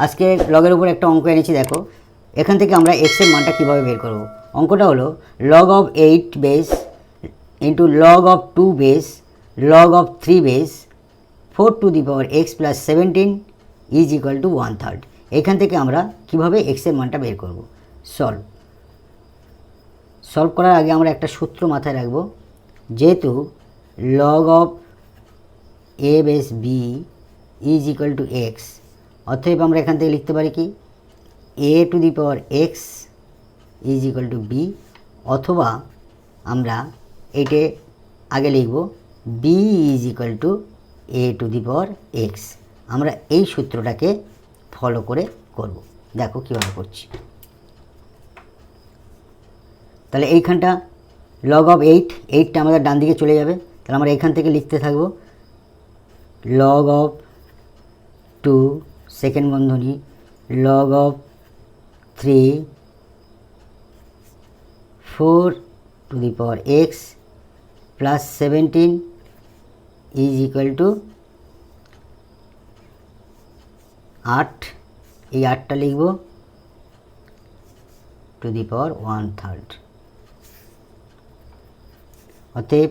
আজকে লগের উপর একটা অঙ্ক এনেছি, দেখো এখান থেকে আমরা এক্সের মানটা কীভাবে বের করব। অঙ্কটা হলো log of 8 base into log of 2 base log of 3 base 4 to the power x plus 17 is equal two 1/3। এখান থেকে আমরা কীভাবে এক্সের মানটা বের করব। সলভ করার আগে আমরা একটা সূত্র মাথায় রাখব, যেহেতু log of a base b is equal to x, অতএব আমরা এখান থেকে লিখতে পারি কি a to the power x is equal to b, অথবা আমরা এইটে আগে লিখব b is equal to a to the power x. আমরা এই সূত্রটাকে ফলো করে করব। দেখো কীভাবে করছি। তাহলে এইখানটা লগ অফ 8টা আমাদের ডান দিকে চলে যাবে। তাহলে আমরা এখান থেকে লিখতে থাকব লগ অফ 2 সেকেন্ড বন্ধনী log of 3 4 to the power x plus 17 is equal to 8। এই 8টা লিখব টু দি পাওয়ার 1/3। অতএব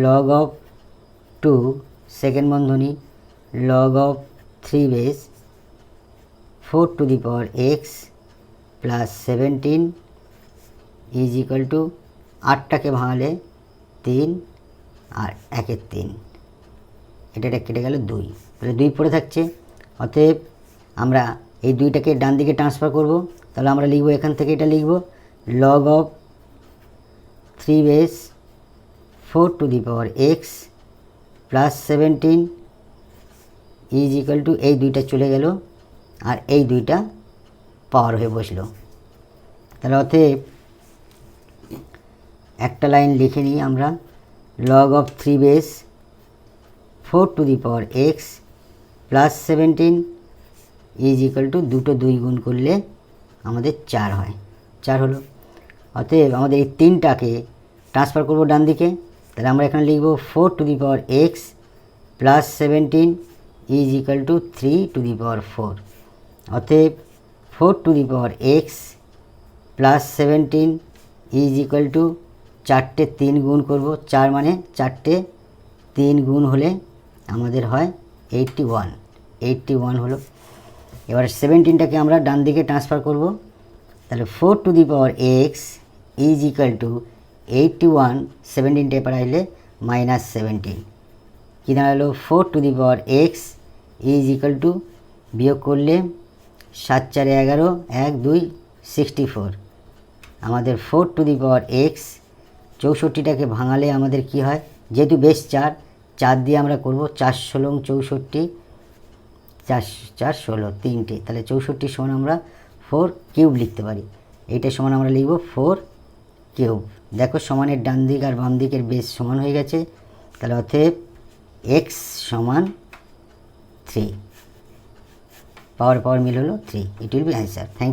লগ অফ 2 সেকেন্ড বন্ধনী log of 3 base 4 to the power x plus 17 is equal to 8টাকে ভাঙালে 3 আর 1-এ 3, এটা কেটে গেল 2, তাহলে 2 পড়ে থাকছে। অতএব আমরা এই 2টাকে ডান দিকে ট্রান্সফার করব। তাহলে আমরা লিখব এখান থেকে এটা লিখব log of 3 base 4 to the power x plus 17 is equal two এই 2টা চলে গেল আর এই 2টা পাওয়ার হয়ে বসলো। তাহলে অতএব একটা লাইন লিখে নিই আমরা log of 3 base 4 to the power x plus 17 is equal two 2 গুণ করলে আমাদের 4 হয়, 4 হলো। অতএব আমাদের এই 3টাকে ট্রান্সফার করব ডান দিকে। তাহলে আমরা এখানে লিখব 4 to the power x plus 17 is equal to 3 to the power 4। অতএব 4 to the power x plus 17 is equal to 4টে 3 গুণ করব, 4 মানে 4টে 3 গুণ হলে আমাদের হয় 81 হলো। এবার 17টাকে আমরা ডান দিকে ট্রান্সফার করব। তাহলে 4 to the power x is equal two 81, 17টে পাঠাইলে -17, কী দাঁড়ালো 4 to the power x is equal two বিয়োগ করলে 7 4 11, 1 2 64, আমাদের 4 টু দি পাওয়ার এক্স। 64টাকে ভাঙালে আমাদের কি হয়, যেহেতু বেশ 4 দিয়ে আমরা করব 4 16 64, 4 4 16 3টে, তাহলে 64 সমান আমরা 4 কিউব লিখতে পারি। এইটা সমান আমরা লিখব 4 কিউব। দেখো সমানের ডান দিক আর বাম দিকের বেস সমান হয়ে গেছে। তাহলে অতএব এক্স সমান 3, পাওয়ার মিল হলো 3। It will be answer. Thank you.